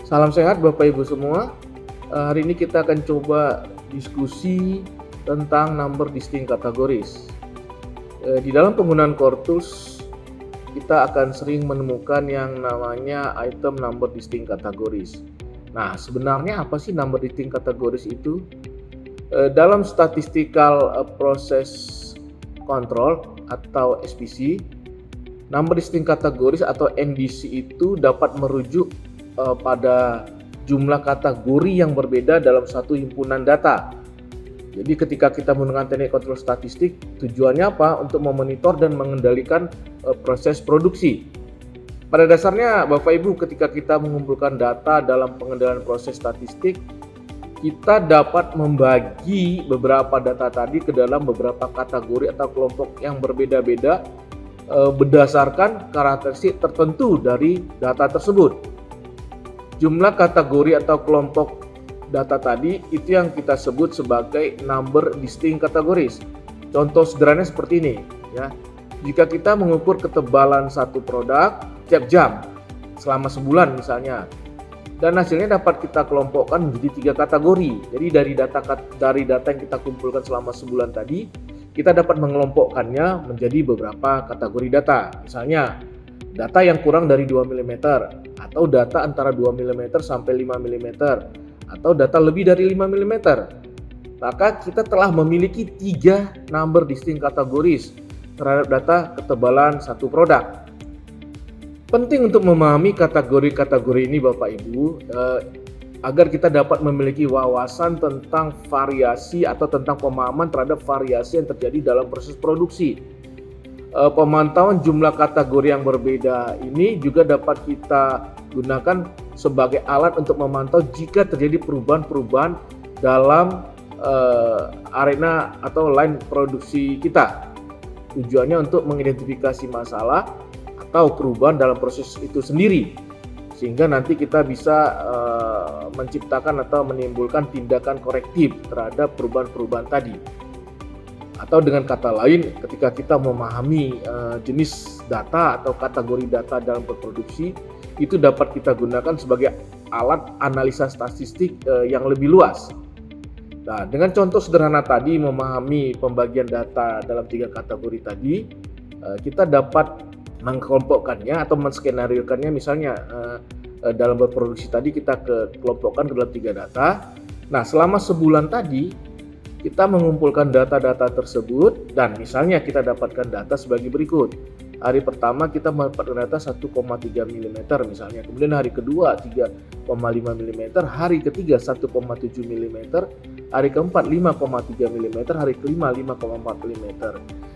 Salam sehat Bapak Ibu semua. Hari ini kita akan coba diskusi tentang number distinct categories. Di dalam penggunaan core tools, kita akan sering menemukan yang namanya item number distinct categories. Nah, sebenarnya apa sih number distinct categories itu? Dalam statistical process control atau SPC, number distinct categories atau NDC itu dapat merujuk pada jumlah kategori yang berbeda dalam satu himpunan data. Jadi ketika kita menggunakan teknik kontrol statistik, tujuannya apa? Untuk memonitor dan mengendalikan proses produksi. Pada dasarnya Bapak Ibu, ketika kita mengumpulkan data dalam pengendalian proses statistik, kita dapat membagi beberapa data tadi ke dalam beberapa kategori atau kelompok yang berbeda-beda berdasarkan karakteristik tertentu dari data tersebut. Jumlah kategori atau kelompok data tadi itu yang kita sebut sebagai number distinct categories. Contoh sederhana seperti ini ya. Jika kita mengukur ketebalan satu produk tiap jam selama sebulan misalnya, dan hasilnya dapat kita kelompokkan menjadi 3 kategori. Jadi dari data yang kita kumpulkan selama sebulan tadi, kita dapat mengelompokkannya menjadi beberapa kategori data. Misalnya data yang kurang dari 2 mm, atau data antara 2 mm sampai 5 mm, atau data lebih dari 5 mm. Maka kita telah memiliki 3 number distinct categories terhadap data ketebalan satu produk. Penting untuk memahami kategori-kategori ini Bapak Ibu, agar kita dapat memiliki wawasan tentang variasi atau tentang pemahaman terhadap variasi yang terjadi dalam proses produksi. Pemantauan jumlah kategori yang berbeda ini juga dapat kita gunakan sebagai alat untuk memantau jika terjadi perubahan-perubahan dalam arena atau line produksi kita. Tujuannya untuk mengidentifikasi masalah atau perubahan dalam proses itu sendiri, sehingga nanti kita bisa menciptakan atau menimbulkan tindakan korektif terhadap perubahan-perubahan tadi. Atau dengan kata lain, ketika kita memahami jenis data atau kategori data dalam berproduksi, itu dapat kita gunakan sebagai alat analisa statistik yang lebih luas. Nah, dengan contoh sederhana tadi, memahami pembagian data dalam 3 kategori tadi, kita dapat mengkelompokkannya atau menskenariokannya. Misalnya dalam berproduksi tadi kita kelompokkan ke dalam 3 data. Nah, selama sebulan tadi kita mengumpulkan data-data tersebut, dan misalnya kita dapatkan data sebagai berikut. Hari pertama kita mendapatkan data 1,3 mm misalnya, kemudian hari kedua 3,5 mm, hari ketiga 1,7 mm, hari keempat 5,3 mm, hari kelima 5,4 mm.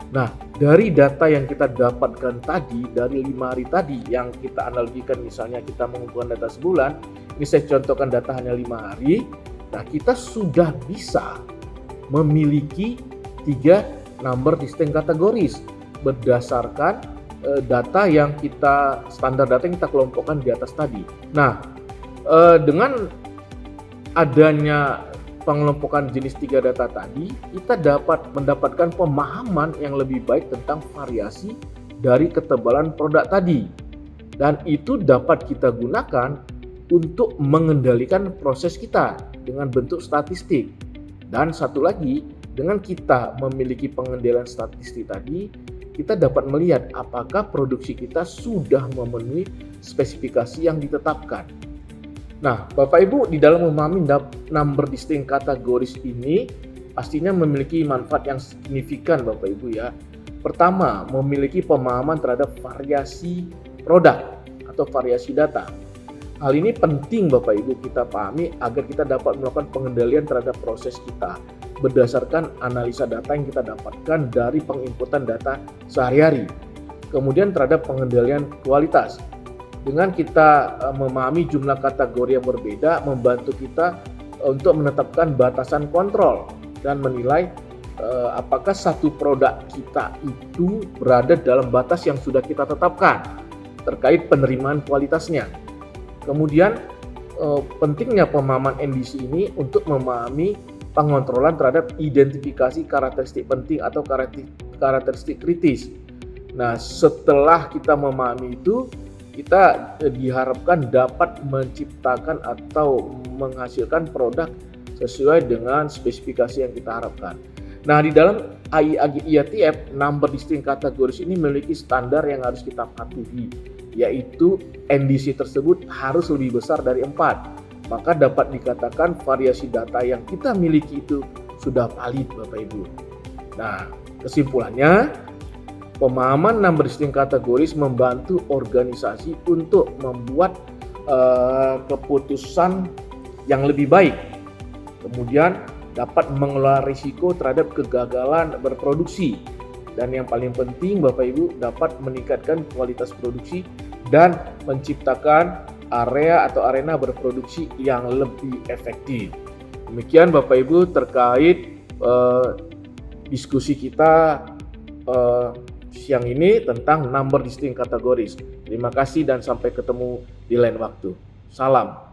Nah, dari data yang kita dapatkan tadi, dari 5 hari tadi yang kita analogikan, misalnya kita mengumpulkan data sebulan, ini saya contohkan data hanya 5 hari, nah kita sudah bisa memiliki 3 number distinct categories berdasarkan data yang kita, standar data yang kita kelompokkan di atas tadi. Nah, dengan adanya pengelompokan jenis 3 data tadi, kita dapat mendapatkan pemahaman yang lebih baik tentang variasi dari ketebalan produk tadi. Dan itu dapat kita gunakan untuk mengendalikan proses kita dengan bentuk statistik. Dan satu lagi, dengan kita memiliki pengendalian statistik tadi, kita dapat melihat apakah produksi kita sudah memenuhi spesifikasi yang ditetapkan. Nah, Bapak Ibu, di dalam memahami number distinct categories ini pastinya memiliki manfaat yang signifikan Bapak Ibu ya. Pertama, memiliki pemahaman terhadap variasi produk atau variasi data. Hal ini penting Bapak Ibu kita pahami agar kita dapat melakukan pengendalian terhadap proses kita berdasarkan analisa data yang kita dapatkan dari penginputan data sehari-hari. Kemudian terhadap pengendalian kualitas. Dengan kita memahami jumlah kategori yang berbeda, membantu kita untuk menetapkan batasan kontrol dan menilai apakah satu produk kita itu berada dalam batas yang sudah kita tetapkan terkait penerimaan kualitasnya. Kemudian pentingnya pemahaman NDC ini untuk memahami pengontrolan terhadap identifikasi karakteristik penting atau karakteristik kritis. Nah, setelah kita memahami kita diharapkan dapat menciptakan atau menghasilkan produk sesuai dengan spesifikasi yang kita harapkan. Nah, di dalam IATF, number distinct categories ini memiliki standar yang harus kita patuhi, yaitu NDC tersebut harus lebih besar dari 4. Maka dapat dikatakan variasi data yang kita miliki itu sudah valid, Bapak Ibu. Nah, kesimpulannya, pemahaman number distinct categories membantu organisasi untuk membuat keputusan yang lebih baik. Kemudian dapat mengelola risiko terhadap kegagalan berproduksi. Dan yang paling penting Bapak Ibu, dapat meningkatkan kualitas produksi dan menciptakan area atau arena berproduksi yang lebih efektif. Demikian Bapak Ibu terkait diskusi kita siang ini tentang number distinct categories. Terima kasih dan sampai ketemu di lain waktu. Salam.